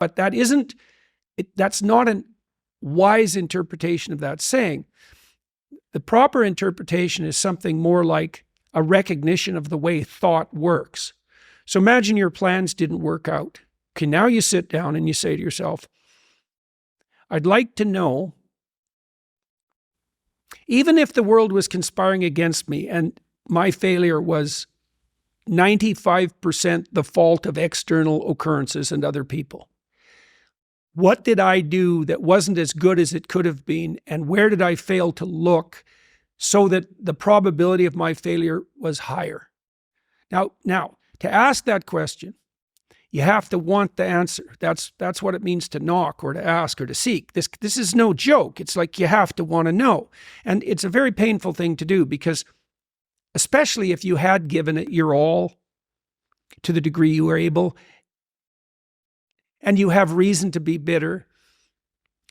But that's not a wise interpretation of that saying. The proper interpretation is something more like a recognition of the way thought works. So imagine your plans didn't work out. Okay, now you sit down and you say to yourself, I'd like to know, even if the world was conspiring against me and my failure was 95% the fault of external occurrences and other people, what did I do that wasn't as good as it could have been? And where did I fail to look so that the probability of my failure was higher? Now, to ask that question, you have to want the answer. That's what it means to knock or to ask or to seek. This is no joke. It's like you have to want to know. And it's a very painful thing to do because especially if you had given it your all to the degree you were able and you have reason to be bitter,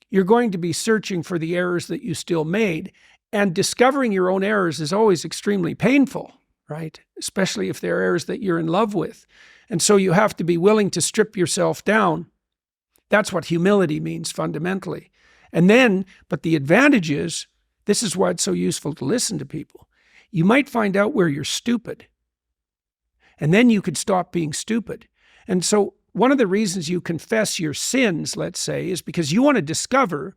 you're going to be searching for the errors that you still made. And discovering your own errors is always extremely painful, right? Especially if they're errors that you're in love with. And so you have to be willing to strip yourself down. That's what humility means fundamentally. And then, but the advantage is, this is why it's so useful to listen to people. You might find out where you're stupid. And then you could stop being stupid. And so one of the reasons you confess your sins, let's say, is because you want to discover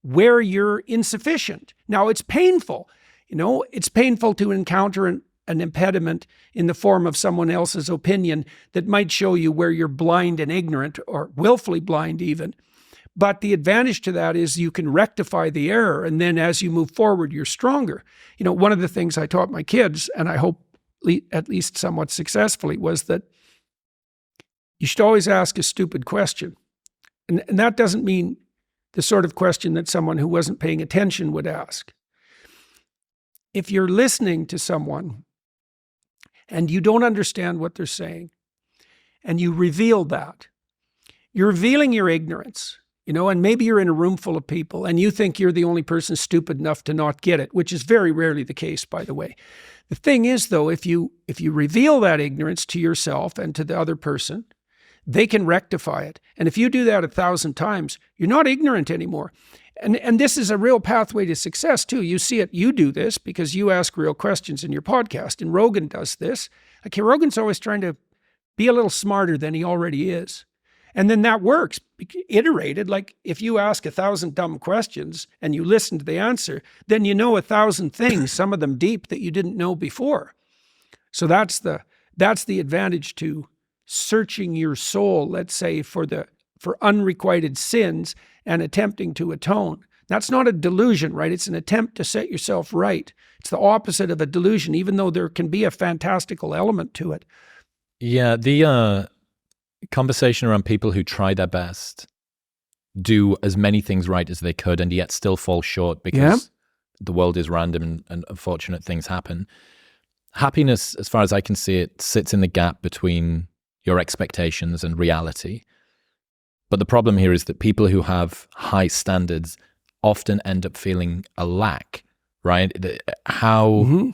where you're insufficient. Now, it's painful. It's painful to encounter an impediment in the form of someone else's opinion that might show you where you're blind and ignorant or willfully blind even. But the advantage to that is you can rectify the error. And then as you move forward, you're stronger. One of the things I taught my kids, and I hope at least somewhat successfully, was that you should always ask a stupid question. And that doesn't mean the sort of question that someone who wasn't paying attention would ask. If you're listening to someone and you don't understand what they're saying, and you reveal that, you're revealing your ignorance, and maybe you're in a room full of people and you think you're the only person stupid enough to not get it, which is very rarely the case, by the way. The thing is, though, if you reveal that ignorance to yourself and to the other person, they can rectify it. And if you do that 1,000 times, you're not ignorant anymore. And this is a real pathway to success too. You see it, you do this because you ask real questions in your podcast. And Rogan does this. Okay, Rogan's always trying to be a little smarter than he already is. And then that works, iterated. Like if you ask 1,000 dumb questions and you listen to the answer, then you know 1,000 things, some of them deep, that you didn't know before. So that's the advantage to searching your soul, let's say, for unrequited sins and attempting to atone. That's not a delusion, right? It's an attempt to set yourself right. It's the opposite of a delusion, even though there can be a fantastical element to it. Yeah, the conversation around people who try their best, do as many things right as they could, and yet still fall short because the world is random and unfortunate things happen. Happiness, as far as I can see it, sits in the gap between your expectations and reality. But the problem here is that people who have high standards often end up feeling a lack, right? How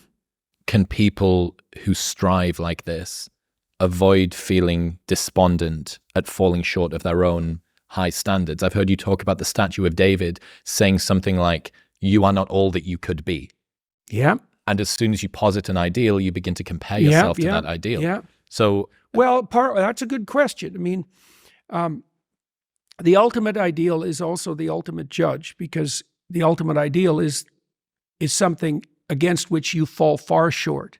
can people who strive like this avoid feeling despondent at falling short of their own high standards? I've heard you talk about the statue of David saying something like, you are not all that you could be. Yeah. And as soon as you posit an ideal, you begin to compare yourself to that ideal. Yeah. So, well, that's a good question. I mean, the ultimate ideal is also the ultimate judge, because the ultimate ideal is something against which you fall far short.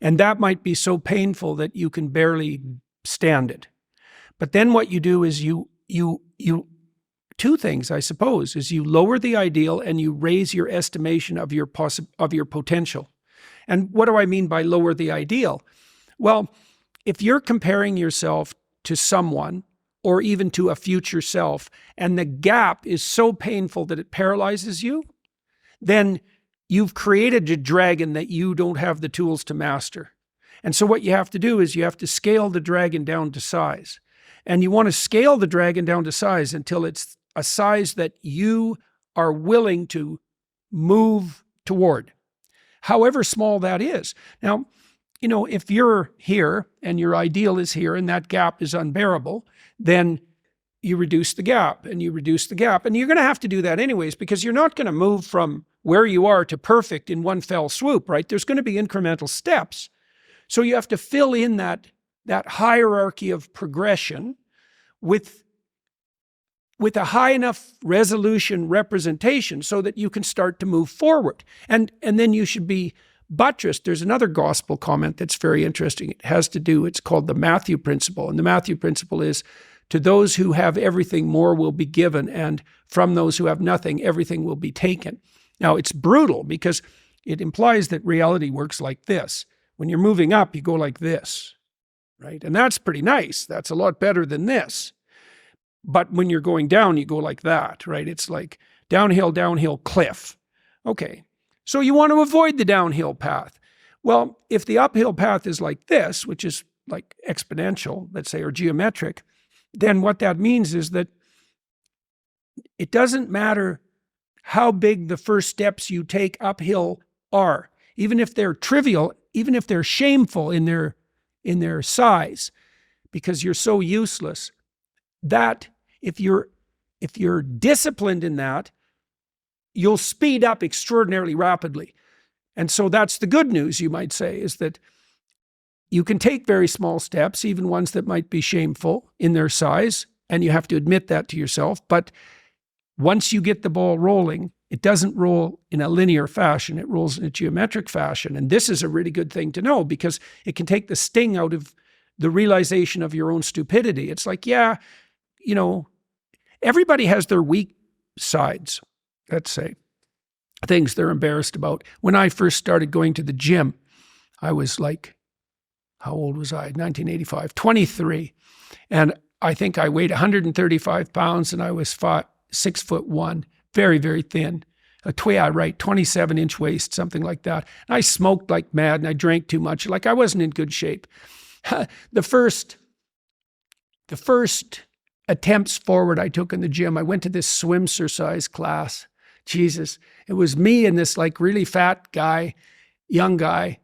And that might be so painful that you can barely stand it. But then what you do is you two things, I suppose, is you lower the ideal and you raise your estimation of your potential. And what do I mean by lower the ideal? Well, if you're comparing yourself to someone or even to a future self, and the gap is so painful that it paralyzes you, then you've created a dragon that you don't have the tools to master. And so what you have to do is you have to scale the dragon down to size. And you want to scale the dragon down to size until it's a size that you are willing to move toward, however small that is. Now, if you're here and your ideal is here and that gap is unbearable, then, you reduce the gap and you reduce the gap. And you're going to have to do that anyways, because you're not going to move from where you are to perfect in one fell swoop, right? There's going to be incremental steps. So you have to fill in that hierarchy of progression with a high enough resolution representation so that you can start to move forward. And then you should be buttressed. There's another gospel comment that's very interesting. It has to do, it's called the Matthew principle. And the Matthew principle is, to those who have everything, more will be given, and from those who have nothing, everything will be taken. Now, it's brutal because it implies that reality works like this. When you're moving up, you go like this, right? And that's pretty nice. That's a lot better than this. But when you're going down, you go like that, right? It's like downhill, cliff. Okay, so you want to avoid the downhill path. Well, if the uphill path is like this, which is like exponential, let's say, or geometric, then what that means is that it doesn't matter how big the first steps you take uphill are, even if they're trivial, even if they're shameful in their size, because you're so useless, that if you're disciplined in that, you'll speed up extraordinarily rapidly. And so that's the good news, you might say, is that you can take very small steps, even ones that might be shameful in their size, and you have to admit that to yourself. But once you get the ball rolling, it doesn't roll in a linear fashion. It rolls in a geometric fashion. And this is a really good thing to know, because it can take the sting out of the realization of your own stupidity. It's like, yeah, you know, everybody has their weak sides, let's say, things they're embarrassed about. When I first started going to the gym, I was like, how old was I? 1985, 23. And I think I weighed 135 pounds and I was 6'1", very, very thin. A 27-inch waist, something like that. And I smoked like mad and I drank too much. Like I wasn't in good shape. The first attempts forward I took in the gym, I went to this swimsercise class. Jesus, it was me and this like really fat guy, young guy,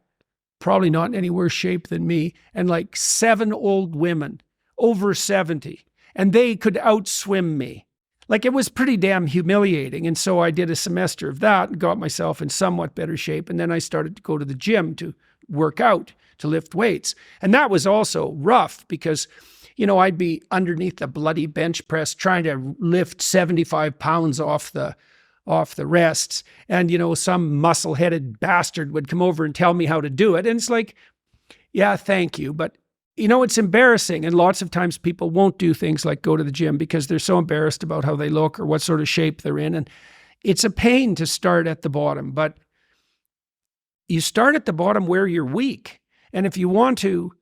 probably not in any worse shape than me, and like 7 old women over 70, and they could outswim me. Like it was pretty damn humiliating. And so I did a semester of that and got myself in somewhat better shape. And then I started to go to the gym to work out, to lift weights. And that was also rough because, you know, I'd be underneath the bloody bench press trying to lift 75 pounds off the rests. And, you know, some muscle-headed bastard would come over and tell me how to do it. And it's like, yeah, thank you. But, you know, it's embarrassing. And lots of times people won't do things like go to the gym because they're so embarrassed about how they look or what sort of shape they're in. And it's a pain to start at the bottom. But you start at the bottom where you're weak. And if you want to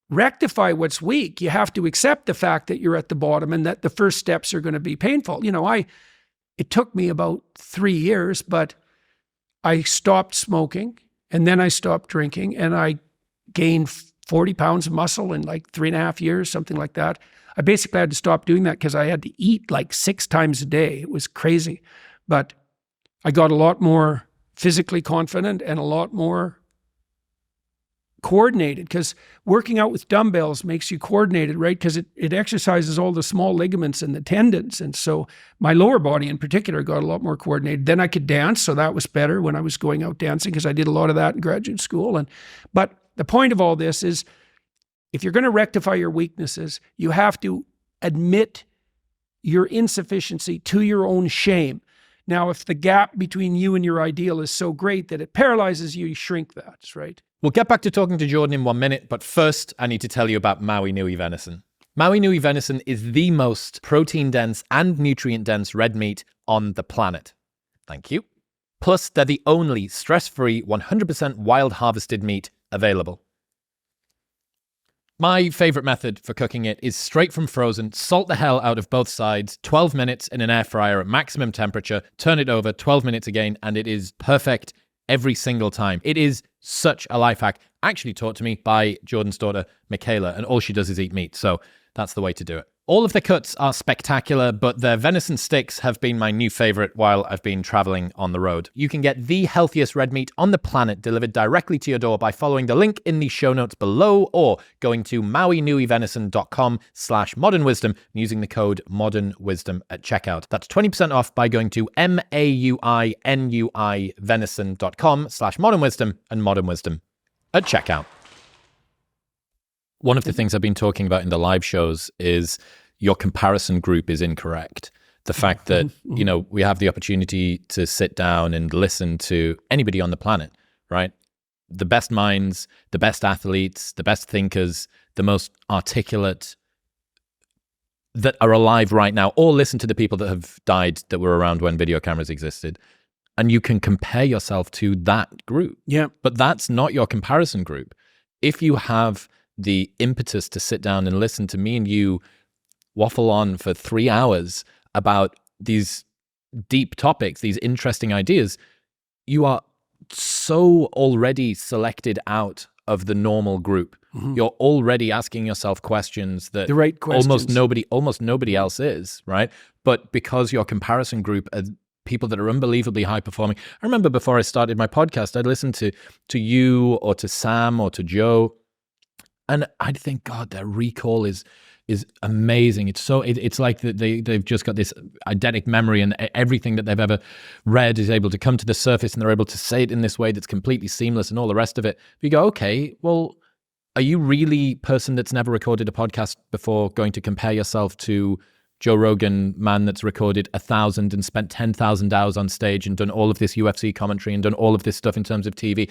rectify what's weak, you have to accept the fact that you're at the bottom and that the first steps are going to be painful. You know, it took me about 3 years, but I stopped smoking and then I stopped drinking and I gained 40 pounds of muscle in like 3.5 years, something like that. I basically had to stop doing that because I had to eat like 6 times a day. It was crazy. But I got a lot more physically confident and a lot more coordinated, because working out with dumbbells makes you coordinated, right? Because it exercises all the small ligaments and the tendons. And so my lower body in particular got a lot more coordinated. Then I could dance, so that was better when I was going out dancing, because I did a lot of that in graduate school. But the point of all this is, if you're going to rectify your weaknesses, you have to admit your insufficiency to your own shame. Now, if the gap between you and your ideal is so great that it paralyzes you, you shrink that, right? We'll get back to talking to Jordan in 1 minute, but first I need to tell you about Maui Nui venison. Maui Nui venison is the most protein-dense and nutrient-dense red meat on the planet. Thank you. Plus, they're the only stress-free, 100% wild harvested meat available. My favorite method for cooking it is straight from frozen. Salt the hell out of both sides, 12 minutes in an air fryer at maximum temperature, turn it over, 12 minutes again, and it is perfect every single time. It is such a life hack, actually taught to me by Jordan's daughter, Michaela, and all she does is eat meat. So that's the way to do it. All of the cuts are spectacular, but their venison sticks have been my new favorite while I've been traveling on the road. You can get the healthiest red meat on the planet delivered directly to your door by following the link in the show notes below or going to mauinuivenison.com/modernwisdom and using the code modernwisdom at checkout. That's 20% off by going to mauinuivenison.com/modernwisdom and modernwisdom at checkout. One of the things I've been talking about in the live shows is your comparison group is incorrect. The fact that, you know, we have the opportunity to sit down and listen to anybody on the planet, right? The best minds, the best athletes, the best thinkers, the most articulate that are alive right now, or listen to the people that have died that were around when video cameras existed. And you can compare yourself to that group. Yeah. But that's not your comparison group. If you have the impetus to sit down and listen to me and you waffle on for 3 hours about these deep topics, these interesting ideas, you are so already selected out of the normal group. You're already asking yourself questions that The right questions. almost nobody else is, right? But because your comparison group are people that are unbelievably high performing. I remember before I started my podcast, I'd listen to you or to Sam or to Joe, and I'd think, God, their recall is amazing. It's so it's like they've just got this eidetic memory, and everything that they've ever read is able to come to the surface, and they're able to say it in this way that's completely seamless, and all the rest of it. You go, okay, well, are you really person that's never recorded a podcast before going to compare yourself to Joe Rogan, man that's recorded 1,000 and spent 10,000 hours on stage and done all of this UFC commentary and done all of this stuff in terms of TV?